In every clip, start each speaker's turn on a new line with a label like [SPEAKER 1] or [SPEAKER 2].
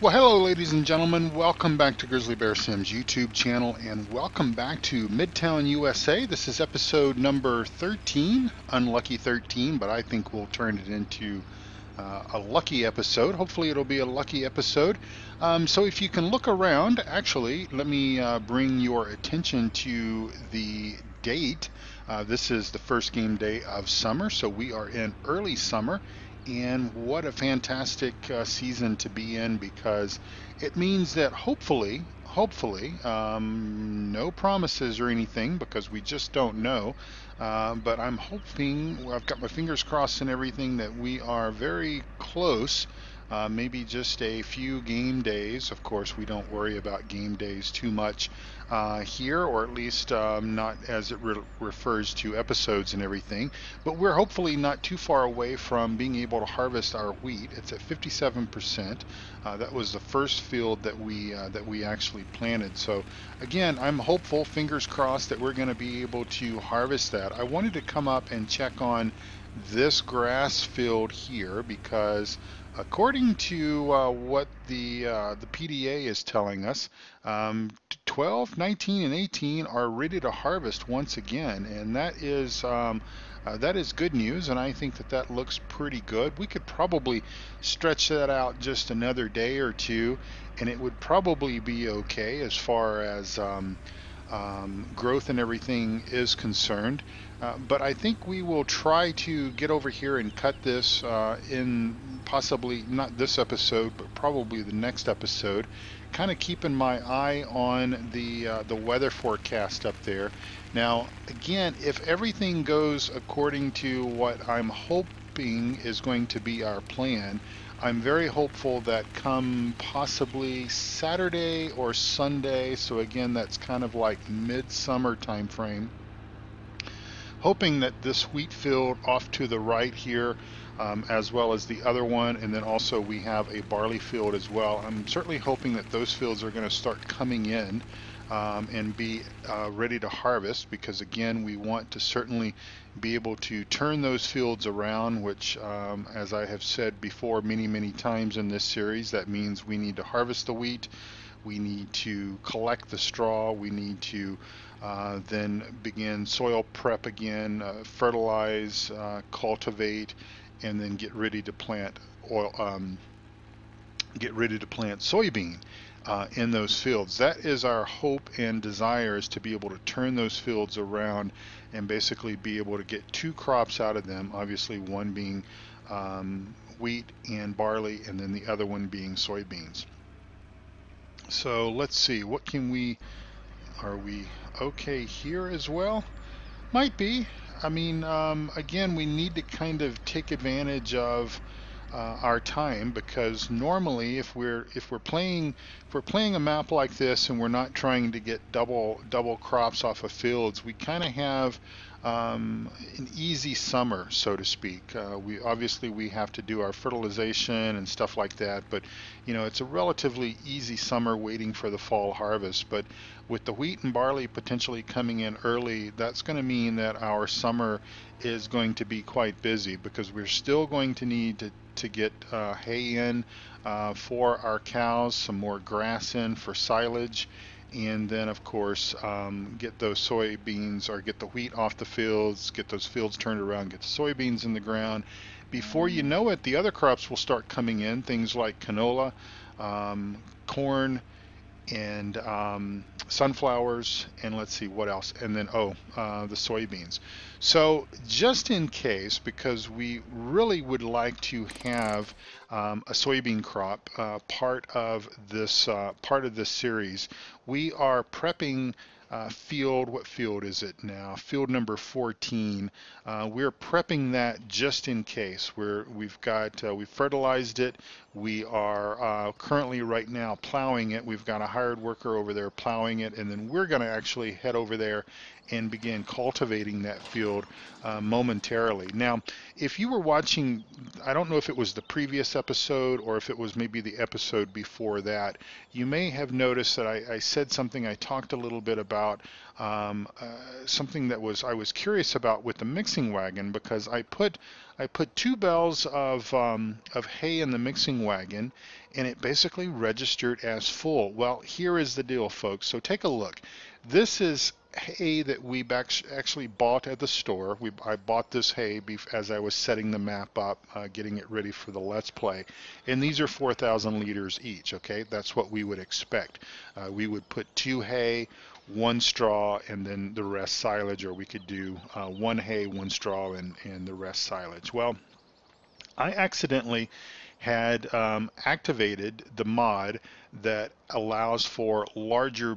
[SPEAKER 1] Well, hello, ladies and gentlemen. Welcome back to Grizzly Bear Sim's YouTube channel, and welcome back to Midtown USA. This is episode number 13, unlucky 13, but I think we'll turn it into a lucky episode. Hopefully, it'll be a lucky episode. So, if you can look around, actually, let me bring your attention to the date. This is the first game day of summer, so we are in early summer. And what a fantastic season to be in, because it means that hopefully, no promises or anything, because we just don't know. But I'm hoping, I've got my fingers crossed and everything, that we are very close. Maybe just a few game days. Of course, we don't worry about game days too much here, or at least not as it refers to episodes and everything. But we're hopefully not too far away from being able to harvest our wheat. It's at 57%. That was the first field that we actually planted. So again, I'm hopeful, fingers crossed, that we're going to be able to harvest that. I wanted to come up and check on this grass field here, because according to what the PDA is telling us, 12, 19, and 18 are ready to harvest once again, and that is good news, and I think that that looks pretty good. We could probably stretch that out just another day or two, and it would probably be okay as far as growth and everything is concerned. But I think we will try to get over here and cut this in possibly not this episode, but probably the next episode. Kind of keeping my eye on the weather forecast up there. Now, again, if everything goes according to what I'm hoping is going to be our plan, I'm very hopeful that come possibly Saturday or Sunday, so again, that's kind of like midsummer time frame, hoping that this wheat field off to the right here, as well as the other one, and then also we have a barley field as well. I'm certainly hoping that those fields are going to start coming in and be ready to harvest, because again, we want to certainly be able to turn those fields around, which as I have said before many times in this series, that means we need to harvest the wheat, we need to collect the straw, we need to then begin soil prep again, fertilize, cultivate, and then get ready to plant soybean in those fields. That is our hope and desire, is to be able to turn those fields around and basically be able to get two crops out of them, obviously one being wheat and barley, and then the other one being soybeans. So let's see, what can we, are we okay here as well? Might be. I mean, again, we need to kind of take advantage of our time, because normally if we're playing a map like this and we're not trying to get double crops off of fields, we kind of have an easy summer, so to speak. We obviously have to do our fertilization and stuff like that, but you know, it's a relatively easy summer waiting for the fall harvest. But with the wheat and barley potentially coming in early, that's going to mean that our summer is going to be quite busy, because we're still going to need to get hay in for our cows, some more grass in for silage, and then of course get those soybeans, or get the wheat off the fields, get those fields turned around, get the soybeans in the ground. Before you know it, the other crops will start coming in, things like canola, corn, and sunflowers, and let's see what else, and then the soybeans. So just in case, because we really would like to have a soybean crop part of this series, we are prepping what field is it now? Field number 14. We're prepping that just in case. We've fertilized it. We are currently right now plowing it. We've got a hired worker over there plowing it, and then we're going to actually head over there and begin cultivating that field momentarily. Now, if you were watching, I don't know if it was the previous episode or if it was maybe the episode before that, you may have noticed that I said something, I talked a little bit about about something that I was curious about with the mixing wagon, because I put 2 bales of hay in the mixing wagon, and it basically registered as full. Well, here is the deal, folks. So take a look. This is hay that we actually bought at the store. I bought this hay as I was setting the map up, getting it ready for the Let's Play. And these are 4,000 liters each, okay? That's what we would expect. We would put 2 hay, 1 straw, and then the rest silage, or we could do 1 hay, 1 straw, and the rest silage. Well, I accidentally had activated the mod that allows for larger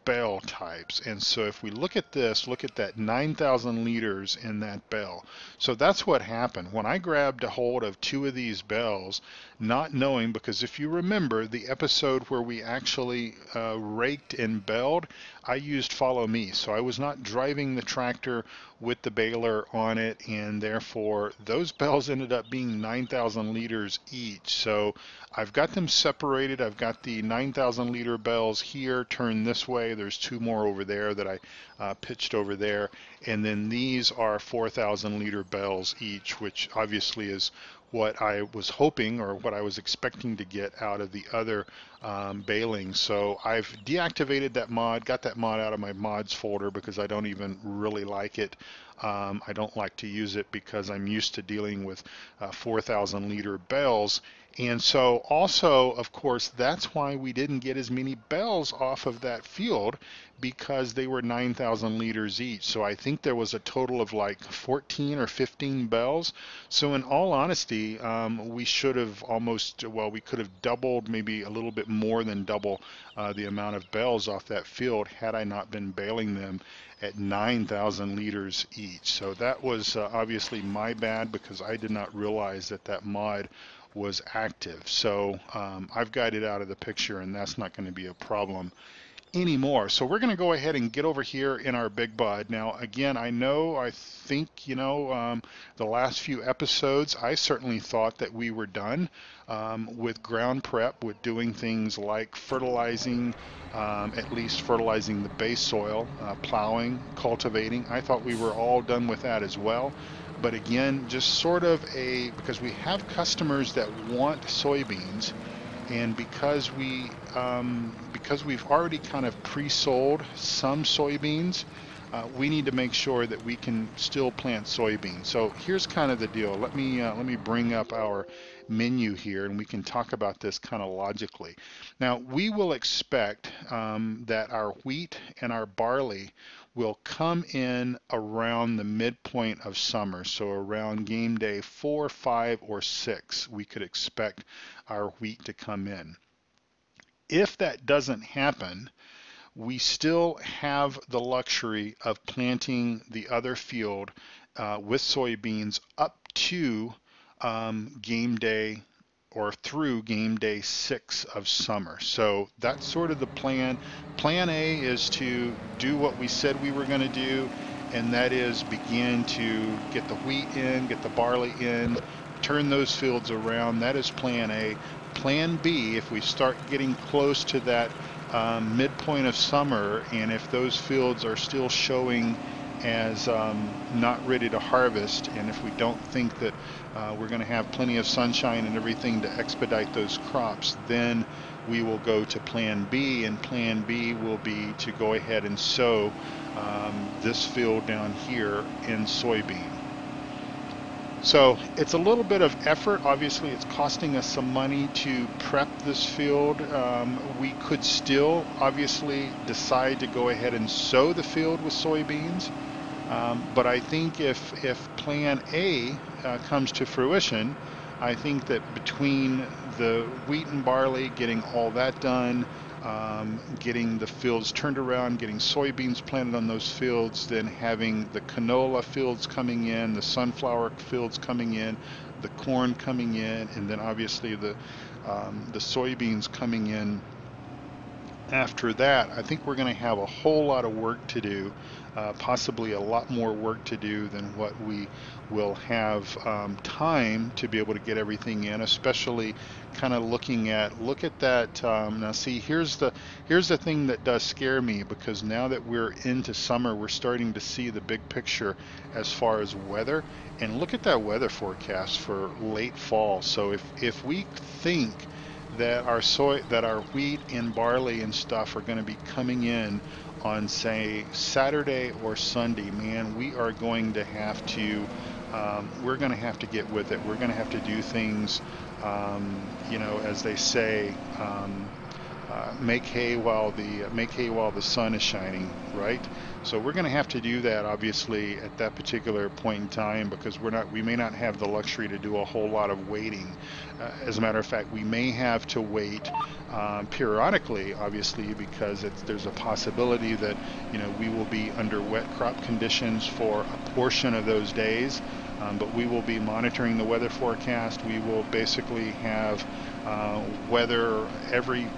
[SPEAKER 1] bale types, and so if we look at this, look at that 9,000 liters in that bale. So that's what happened when I grabbed a hold of 2 of these bales, not knowing, because if you remember the episode where we actually raked and baled, I used follow me, so I was not driving the tractor with the baler on it, and therefore those bales ended up being 9,000 liters each. So I've got them separated. I've got the 9,000 liter bales here turned this way. There's 2 more over there that I pitched over there, and then these are 4,000 liter bales each, which obviously is what I was hoping, or what I was expecting to get out of the other baling. So I've deactivated that mod, got that mod out of my mods folder, because I don't even really like it. I don't like to use it because I'm used to dealing with 4,000 liter bales. And so also, of course, that's why we didn't get as many bales off of that field, because they were 9,000 liters each. So I think there was a total of like 14 or 15 bales. So in all honesty, we should have almost, well, we could have doubled, maybe a little bit more than double the amount of bales off that field had I not been baling them at 9,000 liters each. So that was obviously my bad, because I did not realize that that mod was active. So I've got it out of the picture, and that's not going to be a problem anymore. So we're going to go ahead and get over here in our big bud. Now again, I think the last few episodes, I certainly thought that we were done with ground prep, with doing things like fertilizing, at least fertilizing the base soil, plowing, cultivating. I thought we were all done with that as well. But again, just sort of because we have customers that want soybeans, and because we've already kind of pre-sold some soybeans, we need to make sure that we can still plant soybeans. So here's kind of the deal. Let me bring up our menu here, and we can talk about this kind of logically. Now, we will expect that our wheat and our barley will come in around the midpoint of summer. So around game day 4, 5, or 6, we could expect our wheat to come in. If that doesn't happen, we still have the luxury of planting the other field with soybeans up to game day, or through game day 6 of summer. So that's sort of the plan. Plan A is to do what we said we were going to do, and that is begin to get the wheat in, get the barley in, turn those fields around. That is plan A. Plan B, if we start getting close to that midpoint of summer, and if those fields are still showing as not ready to harvest, and if we don't think that we're going to have plenty of sunshine and everything to expedite those crops, then we will go to plan B, and plan B will be to go ahead and sow this field down here in soybean. So it's a little bit of effort. Obviously, it's costing us some money to prep this field. We could still obviously decide to go ahead and sow the field with soybeans. But I think if plan A comes to fruition, I think that between the wheat and barley, getting all that done, getting the fields turned around, getting soybeans planted on those fields, then having the canola fields coming in, the sunflower fields coming in, the corn coming in, and then obviously the soybeans coming in after that, I think we're going to have a whole lot of work to do, possibly a lot more work to do than what we will have time to be able to get everything in, especially kind of look at that. Now see, here's the thing that does scare me, because now that we're into summer, we're starting to see the big picture as far as weather. And look at that weather forecast for late fall. So if we think that our wheat and barley and stuff are going to be coming in on, say, Saturday or Sunday, man, we are going to have to we're going to have to get with it. We're going to have to do things, as they say, make hay while the sun is shining, right? So we're going to have to do that, obviously, at that particular point in time, because we may not have the luxury to do a whole lot of waiting. As a matter of fact, we may have to wait periodically, obviously, because there's a possibility that we will be under wet crop conditions for a portion of those days. But we will be monitoring the weather forecast. We will basically have every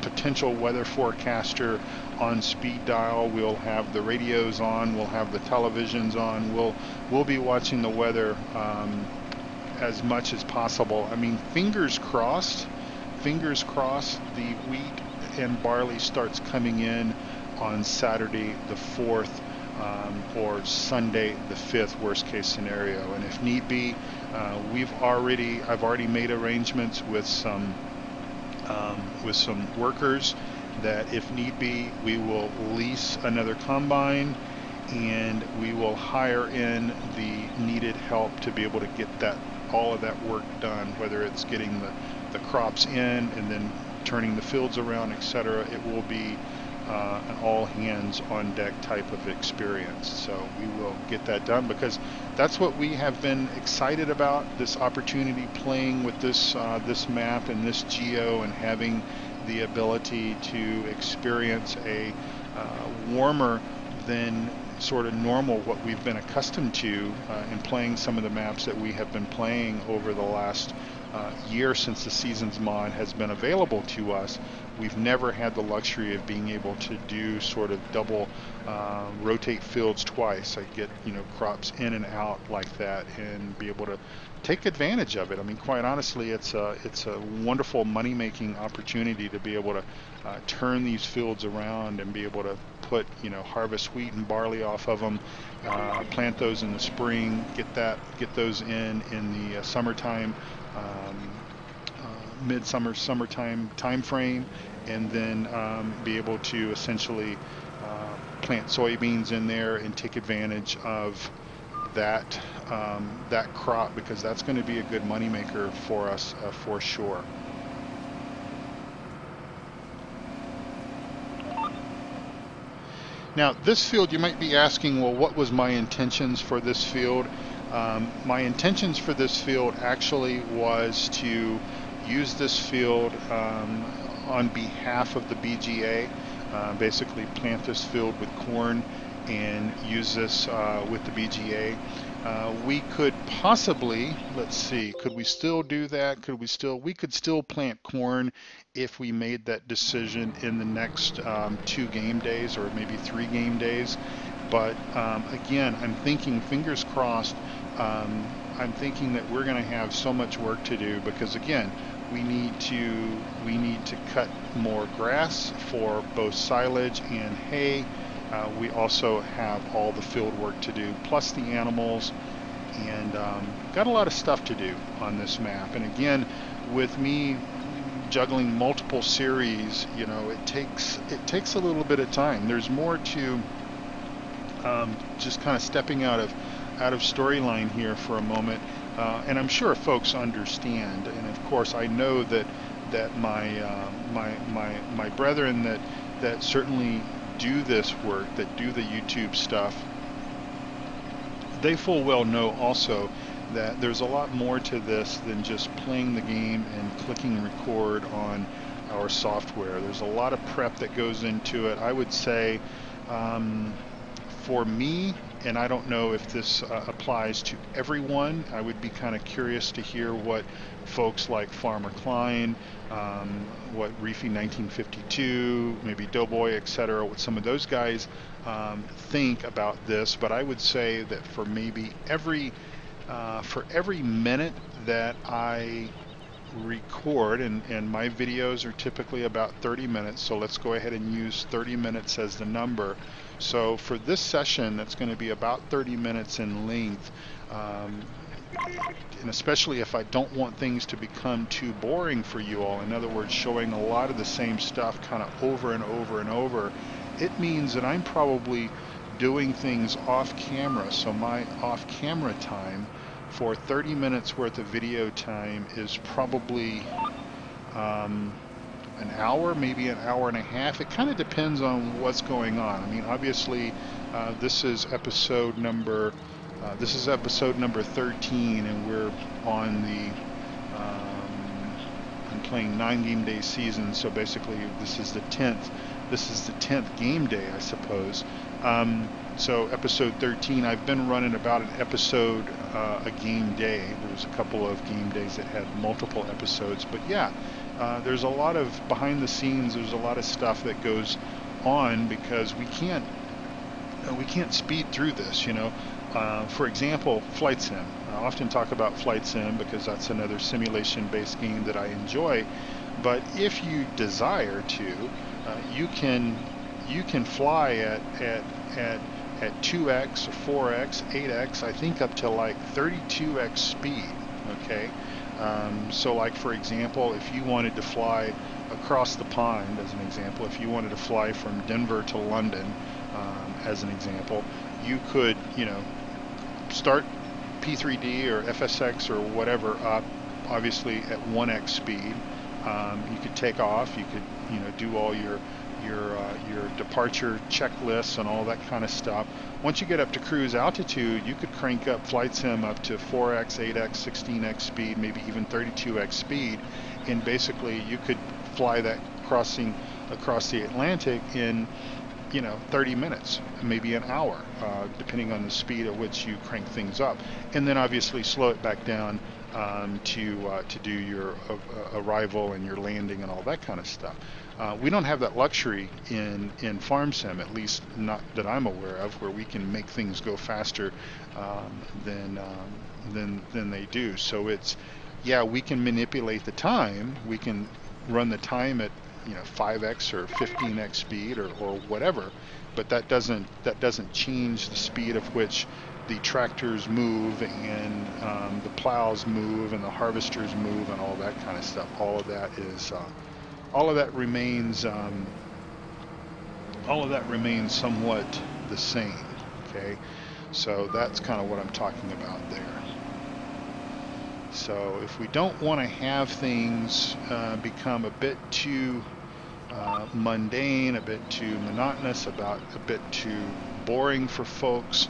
[SPEAKER 1] potential weather forecaster on speed dial. We'll have the radios on, we'll have the televisions on, we'll be watching the weather as much as possible. I mean, fingers crossed the wheat and barley starts coming in on Saturday the 4th, or Sunday the 5th, worst case scenario. And if need be, I've already made arrangements with some workers that if need be, we will lease another combine, and we will hire in the needed help to be able to get all of that work done, whether it's getting the crops in and then turning the fields around, etc. It will be an all hands on deck type of experience. So we will get that done, because that's what we have been excited about, this opportunity, playing with this map and this geo, and having the ability to experience a warmer than sort of normal what we've been accustomed to in playing some of the maps that we have been playing over the last year since the Seasons mod has been available to us. We've never had the luxury of being able to do sort of double rotate fields twice. I get crops in and out like that, and be able to take advantage of it. I mean, quite honestly, it's a wonderful money-making opportunity to be able to turn these fields around and be able to put harvest wheat and barley off of them, plant those in the spring, get those in the summertime, summertime time frame, and then be able to essentially plant soybeans in there and take advantage of that crop, because that's going to be a good moneymaker for us for sure. Now, this field, you might be asking, well, what was my intentions for this field? My intentions for this field actually was to use this field on behalf of the BGA, basically plant this field with corn and use this with the BGA. We could possibly, let's see, could we still do that? We could still plant corn if we made that decision in the next 2 game days, or maybe 3 game days. But again, I'm thinking, fingers crossed, I'm thinking that we're going to have so much work to do, because again, we need to cut more grass for both silage and hay. We also have all the field work to do, plus the animals, and got a lot of stuff to do on this map. And again, with me juggling multiple series, it takes a little bit of time. There's more to just kind of stepping out of storyline here for a moment, and I'm sure folks understand. And of course, I know that my brethren that certainly do this work, that do the YouTube stuff, they full well know also that there's a lot more to this than just playing the game and clicking record on our software. There's a lot of prep that goes into it. I would say, for me, and I don't know if this applies to everyone. I would be kind of curious to hear what folks like Farmer Klein, what Reefy 1952, maybe Doughboy, etc., what some of those guys think about this. But I would say that for maybe for every minute that I record, and my videos are typically about 30 minutes, so let's go ahead and use 30 minutes as the number. So for this session, that's going to be about 30 minutes in length, and especially if I don't want things to become too boring for you all, in other words, showing a lot of the same stuff kind of over and over and over, it means that I'm probably doing things off camera. So my off camera time for 30 minutes worth of video time is probably an hour, maybe an hour and a half. It kind of depends on what's going on. I mean, obviously, this is episode number 13, and we're on the I'm playing 9 game day season. So basically, this is the 10th. This is the 10th game day, I suppose. So episode 13, I've been running about an episode a game day. There was a couple of game days that had multiple episodes, but yeah, there's a lot of behind the scenes. There's a lot of stuff that goes on because we can't speed through this. You know, for example, Flight Sim. I often talk about Flight Sim because that's another simulation-based game that I enjoy. But if you desire to, you can fly at 2x, 4x, 8x, I think up to like 32x speed, okay? So like, for example, if you wanted to fly across the pond, as an example, if you wanted to fly from Denver to London, as an example, you could, you know, start P3D or FSX or whatever up, obviously at 1x speed. You could take off, you could, you know, do all your departure checklists and all that kind of stuff. Once you get up to cruise altitude, you could crank up Flight Sim up to 4x, 8x, 16x speed, maybe even 32x speed, and basically you could fly that crossing across the Atlantic in, you know, 30 minutes, maybe an hour, depending on the speed at which you crank things up, and then obviously slow it back down to do your arrival and your landing and all that kind of stuff. We don't have that luxury in Farm Sim, at least not that I'm aware of, where we can make things go faster than they do. So it's, yeah, we can manipulate the time. We can run the time at, you know, 5x or 15x speed or whatever, but that doesn't change the speed of which the tractors move and the plows move and the harvesters move and all that kind of stuff. All of that remains somewhat the same. Okay, so that's kind of what I'm talking about there. So if we don't want to have things become a bit too mundane, a bit too monotonous, a bit too boring for folks,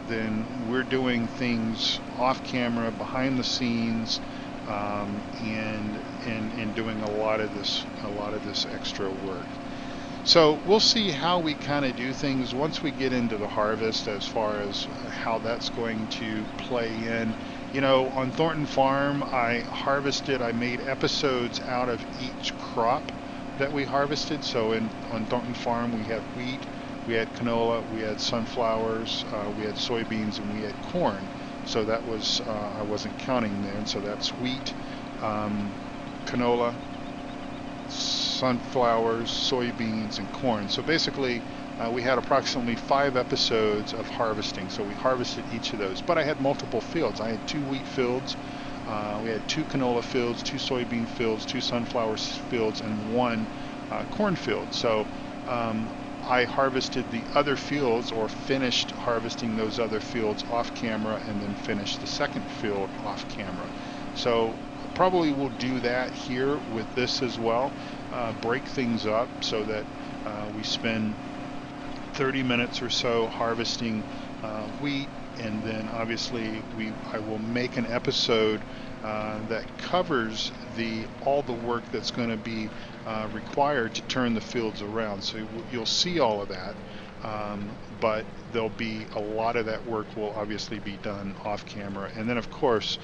[SPEAKER 1] then we're doing things off camera, behind the scenes, and doing a lot of this extra work. So we'll see how we kind of do things once we get into the harvest, as far as how that's going to play in. You know, on Thornton Farm, I made episodes out of each crop that we harvested. So on Thornton Farm, we have wheat, we had canola, we had sunflowers, we had soybeans, and we had corn. So that was, I wasn't counting there. And so that's wheat, canola, sunflowers, soybeans, and corn. So basically, we had approximately 5 episodes of harvesting. So we harvested each of those. But I had multiple fields. I had 2 wheat fields, we had 2 canola fields, 2 soybean fields, 2 sunflower fields, and 1 corn field. So I harvested the other fields, or finished harvesting those other fields off camera, and then finished the second field off camera. So probably we'll do that here with this as well. Break things up so that we spend 30 minutes or so harvesting wheat, and then obviously I will make an episode that covers all the work that's going to be required to turn the fields around. So you'll see all of that. but there'll be a lot of that work will obviously be done off camera. And then of course,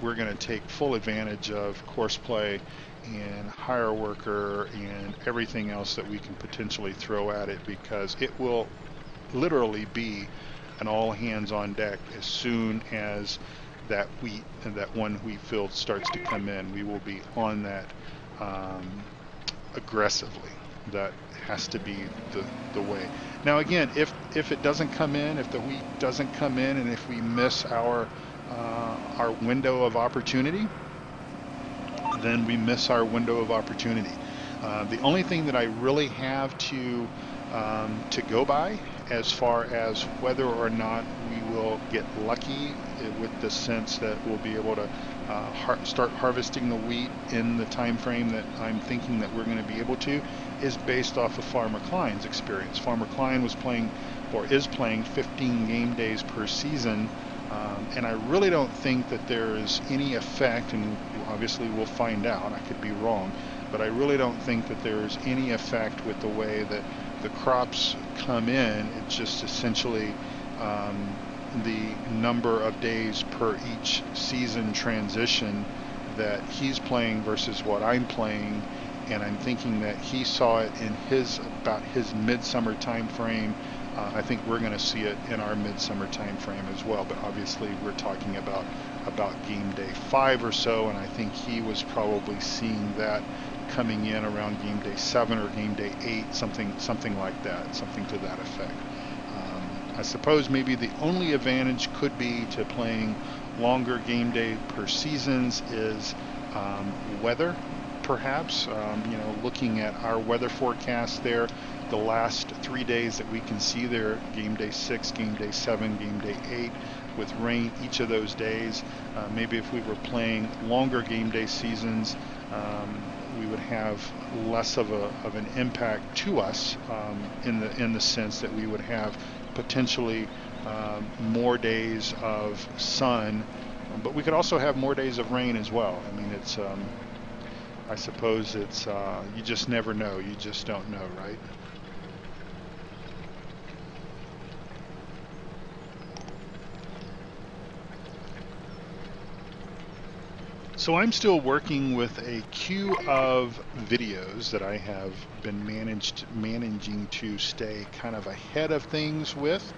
[SPEAKER 1] we're going to take full advantage of course play and hire worker and everything else that we can potentially throw at it, because it will literally be an all hands on deck as soon as that wheat and that one wheat field starts to come in. We will be on that aggressively. That has to be the way. Now again, if it doesn't come in, if the wheat doesn't come in, and if we miss our window of opportunity, then we miss our window of opportunity. The only thing that I really have to go by as far as whether or not we will get lucky with the sense that we'll be able to start harvesting the wheat in the time frame that I'm thinking that we're going to be able to, is based off of Farmer Klein's experience. Farmer Klein was playing, or is playing, 15 game days per season, and I really don't think that there is any effect, and obviously we'll find out, I could be wrong, but I really don't think that there is any effect with the way that the crops come in. It's just essentially the number of days per each season transition that he's playing versus what I'm playing, and I'm thinking that he saw it in about his midsummer time frame. I think we're going to see it in our midsummer time frame as well, but obviously we're talking about game day 5 or so, and I think he was probably seeing that coming in around game day 7 or game day 8, something like that, something to that effect. I suppose maybe the only advantage could be to playing longer game day per seasons is weather, perhaps. Looking at our weather forecast there, the last 3 days that we can see there, game day 6, game day 7, game day 8, with rain each of those days. Maybe if we were playing longer game day seasons, we would have less of an impact to us in the sense that we would have potentially more days of sun, but we could also have more days of rain as well. I mean, it's I suppose it's you just never know. You just don't know, right? So I'm still working with a queue of videos that I have been managing to stay kind of ahead of things with,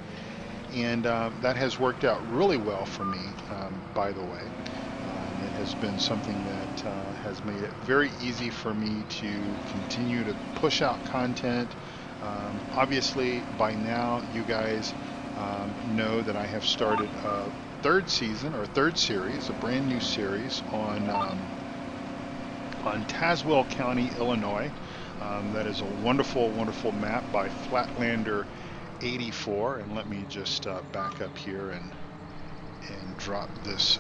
[SPEAKER 1] and that has worked out really well for me, by the way. It has been something that has made it very easy for me to continue to push out content. Obviously, by now, you guys know that I have started a third series, a brand new series on Tazewell County, Illinois. That is a wonderful, wonderful map by Flatlander 84. And let me just back up here and drop this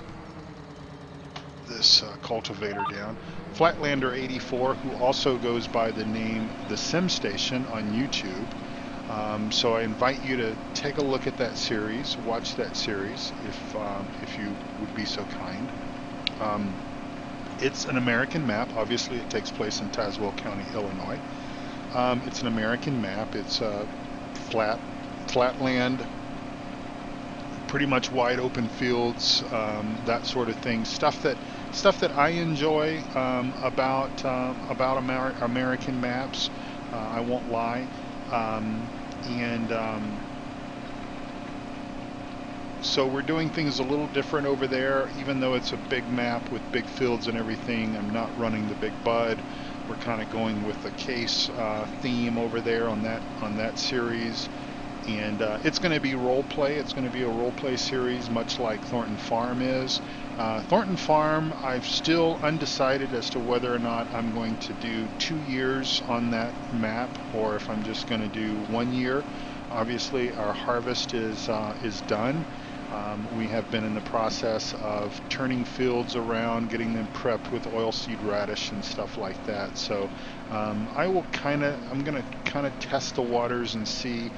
[SPEAKER 1] cultivator down. Flatlander 84, who also goes by the name The Sim Station on YouTube. So I invite you to take a look at that series, watch that series if you would be so kind. It's an American map. Obviously, it takes place in Tazewell County, Illinois. It's an American map. It's flatland, pretty much wide open fields, that sort of thing. Stuff that I enjoy about American maps. I won't lie. So we're doing things a little different over there. Even though it's a big map with big fields and everything, I'm not running the big bud. We're kind of going with the case theme over there on that series, and it's going to be role play. It's going to be a role play series, much like Thornton Farm is. Thornton Farm, I'm still undecided as to whether or not I'm going to do 2 years on that map, or if I'm just going to do 1 year. Obviously, our harvest is done. We have been in the process of turning fields around, getting them prepped with oilseed radish and stuff like that. So I'm going to kind of test the waters and see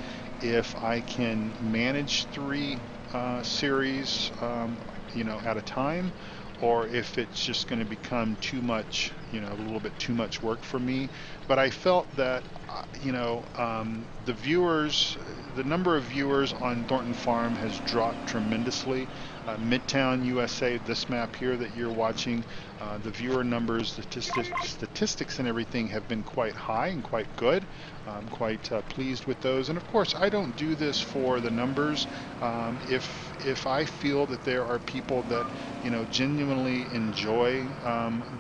[SPEAKER 1] if I can manage 3 series, at a time, or if it's just going to become too much, you know, a little bit too much work for me. But I felt that, you know, the number of viewers on Thornton Farm has dropped tremendously. MidtownUSA, this map here that you're watching, the viewer numbers, statistics and everything have been quite high and quite good. I'm quite pleased with those. And of course, I don't do this for the numbers. If I feel that there are people that, you know, genuinely enjoy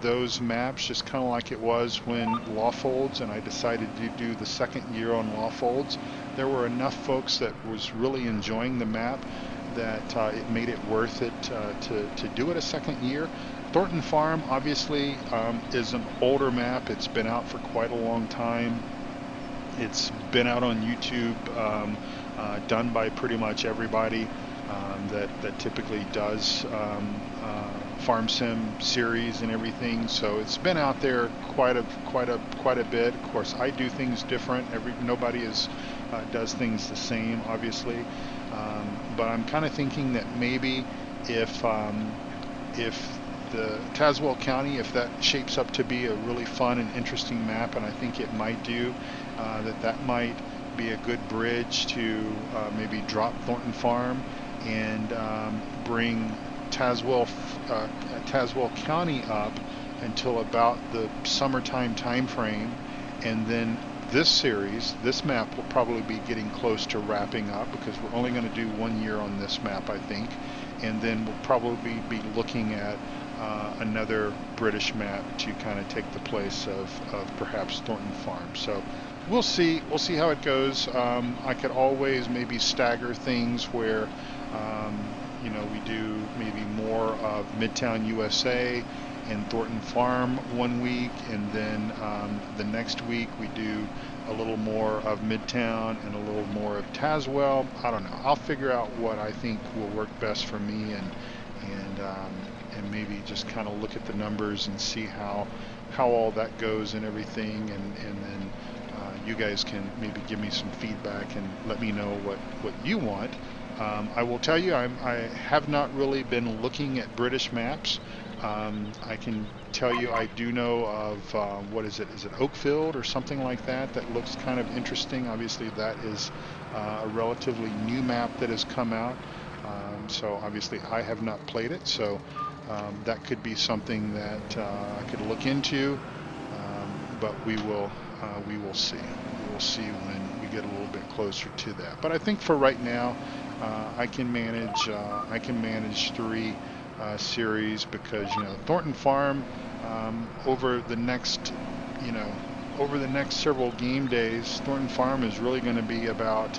[SPEAKER 1] those maps, just kind of like it was when Lawfolds and I decided to do the second year on Lawfolds, there were enough folks that was really enjoying the map that it made it worth it to do it a second year. Thornton Farm obviously is an older map. It's been out for quite a long time. It's been out on YouTube, done by pretty much everybody that typically does farm sim series and everything. So it's been out there quite a bit. Of course, I do things different. Nobody does things the same, obviously. But I'm kind of thinking that maybe if the Tazewell County, if that shapes up to be a really fun and interesting map, and I think it might do, that might be a good bridge to maybe drop Thornton Farm and bring Tazewell County up until about the summertime time frame, and then this map will probably be getting close to wrapping up, because we're only going to do 1 year on this map, I think, and then we'll probably be looking at another British map to kind of take the place of perhaps Thornton Farm. So we'll see how it goes. I could always maybe stagger things where you know, we do maybe more of MidtownUSA and Thornton Farm 1 week, and then the next week we do a little more of Midtown and a little more of Tazewell. I don't know. I'll figure out what I think will work best for me, and maybe just kind of look at the numbers and see how all that goes and everything, and then you guys can maybe give me some feedback and let me know what you want. I will tell you, I have not really been looking at British maps. I can tell you I do know of, what is it Oakfield or something like that looks kind of interesting. Obviously that is a relatively new map that has come out, so obviously I have not played it, so that could be something that I could look into, but we will see. We will see when we get a little bit closer to that. But I think for right now, I can manage 3 series, because, you know, Thornton Farm, over the next several game days, Thornton Farm is really going to be about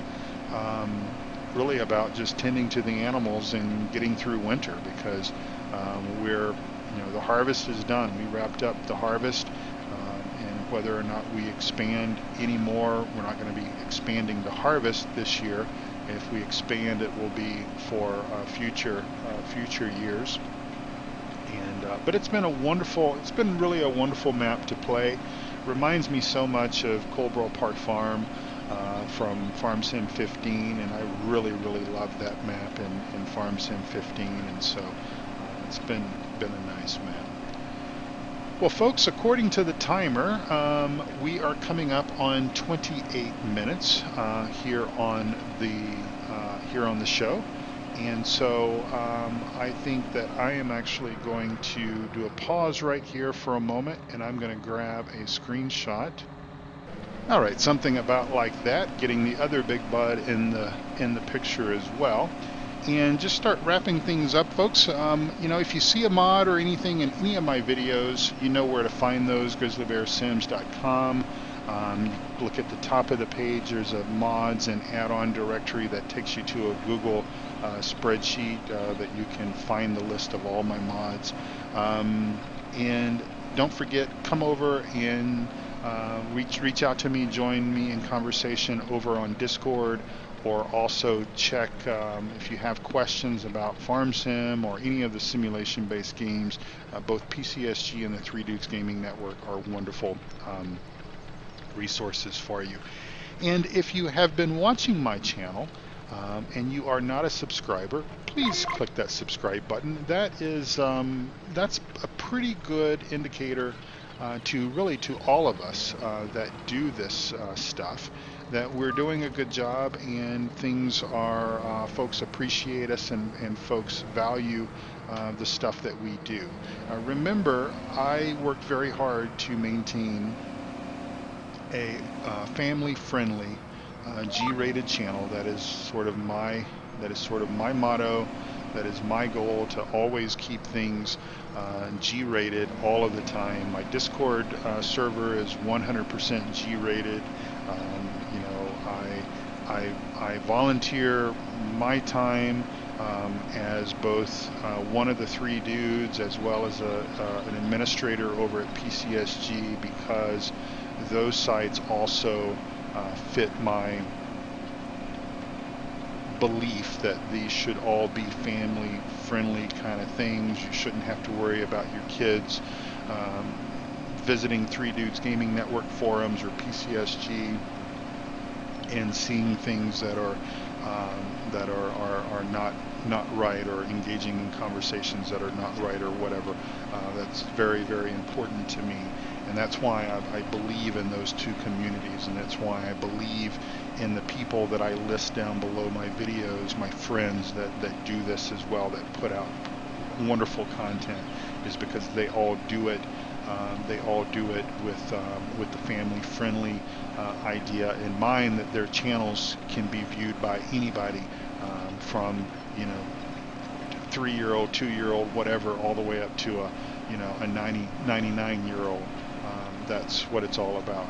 [SPEAKER 1] just tending to the animals and getting through winter, because the harvest is done. We wrapped up the harvest, and whether or not we expand anymore, we're not going to be expanding the harvest this year. If we expand, it will be for future years. And but it's been really a wonderful map to play. Reminds me so much of Colebrook Park Farm from Farm Sim 15, and I really love that map in Farm Sim 15, and so it's been a nice map. Well, folks, according to the timer, we are coming up on 28 minutes here on the show, and so I think that I am actually going to do a pause right here for a moment, and I'm going to grab a screenshot. All right, something about like that, getting the other big bud in the picture as well. And just start wrapping things up, folks. If you see a mod or anything in any of my videos, you know where to find those, grizzlybearsims.com. You look at the top of the page, there's a mods and add-on directory that takes you to a Google spreadsheet that you can find the list of all my mods. And don't forget, come over and reach out to me, join me in conversation over on Discord, or also check if you have questions about Farm Sim or any of the simulation-based games. Both PCSG and the Three Dukes Gaming Network are wonderful resources for you. And if you have been watching my channel and you are not a subscriber, please click that subscribe button. That's a pretty good indicator to all of us that do this stuff, that we're doing a good job, and things are folks appreciate us, and folks value the stuff that we do. Remember, I worked very hard to maintain a family-friendly G-rated channel. That is sort of my motto. That is my goal, to always keep things G-rated all of the time. My Discord server is 100% G-rated. You know, I volunteer my time as both one of the three dudes, as well as an administrator over at PCSG, because those sites also fit my belief that these should all be family friendly kind of things. You shouldn't have to worry about your kids visiting Three Dudes Gaming Network forums or PCSG and seeing things that are not right, or engaging in conversations that are not right, or whatever. That's very, very important to me, and that's why I believe in those two communities, and that's why I believe in the people that I list down below my videos, my friends that do this as well, that put out wonderful content, is because they all do it. They all do it with the family-friendly idea in mind, that their channels can be viewed by anybody, from 3-year-old, 2-year-old, whatever, all the way up to a 99-year-old. That's what it's all about.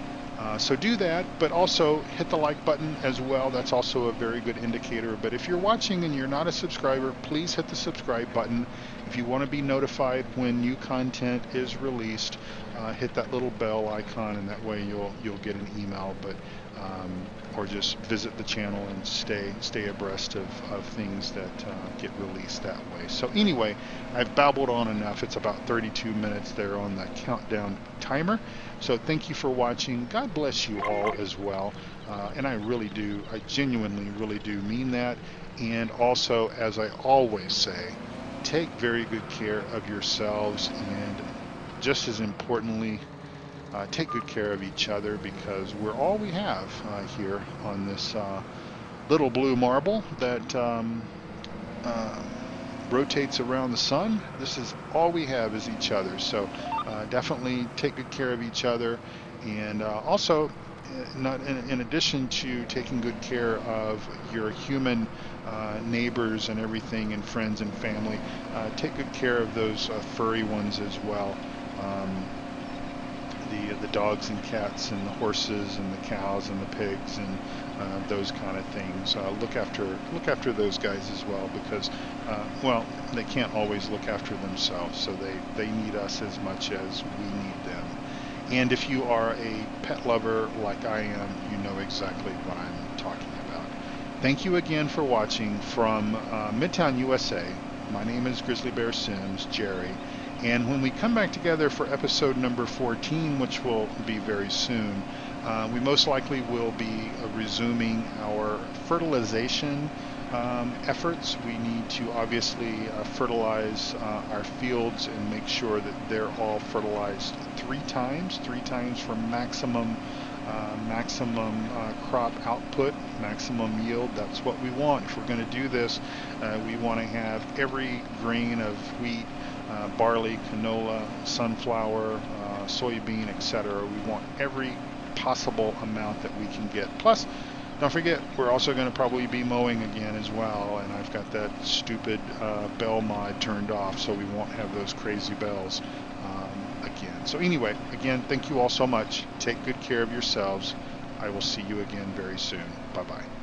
[SPEAKER 1] So do that, but also hit the like button as well. That's also a very good indicator. But if you're watching and you're not a subscriber, please hit the subscribe button. If you want to be notified when new content is released, hit that little bell icon, and that way you'll get an email. But or just visit the channel and stay abreast of things that get released that way. So anyway, I've babbled on enough. It's about 32 minutes there on the countdown timer. So thank you for watching. God bless you all as well. And I genuinely really do mean that. And also, as I always say, take very good care of yourselves, and just as importantly, take good care of each other, because we're all we have here on this little blue marble that rotates around the sun. This is all we have, is each other. So definitely take good care of each other, and also, in addition to taking good care of your human neighbors and everything, and friends and family, take good care of those furry ones as well. The dogs and cats and the horses and the cows and the pigs and those kind of things. Look after those guys as well, because well, they can't always look after themselves, so they need us as much as we need them. And if you are a pet lover like I am, you know exactly what I'm talking about. Thank you again for watching from Midtown, USA. My name is Grizzly Bear Sims, Jerry. And when we come back together for episode number 14, which will be very soon, we most likely will be resuming our fertilization efforts. We need to obviously fertilize our fields and make sure that they're all fertilized 3 times for maximum crop output, maximum yield. That's what we want. If we're going to do this, we want to have every grain of wheat, barley, canola, sunflower, soybean, etc. We want every possible amount that we can get. Plus, don't forget, we're also going to probably be mowing again as well, and I've got that stupid bell mod turned off, so we won't have those crazy bells again. So anyway, again, thank you all so much. Take good care of yourselves. I will see you again very soon. Bye-bye.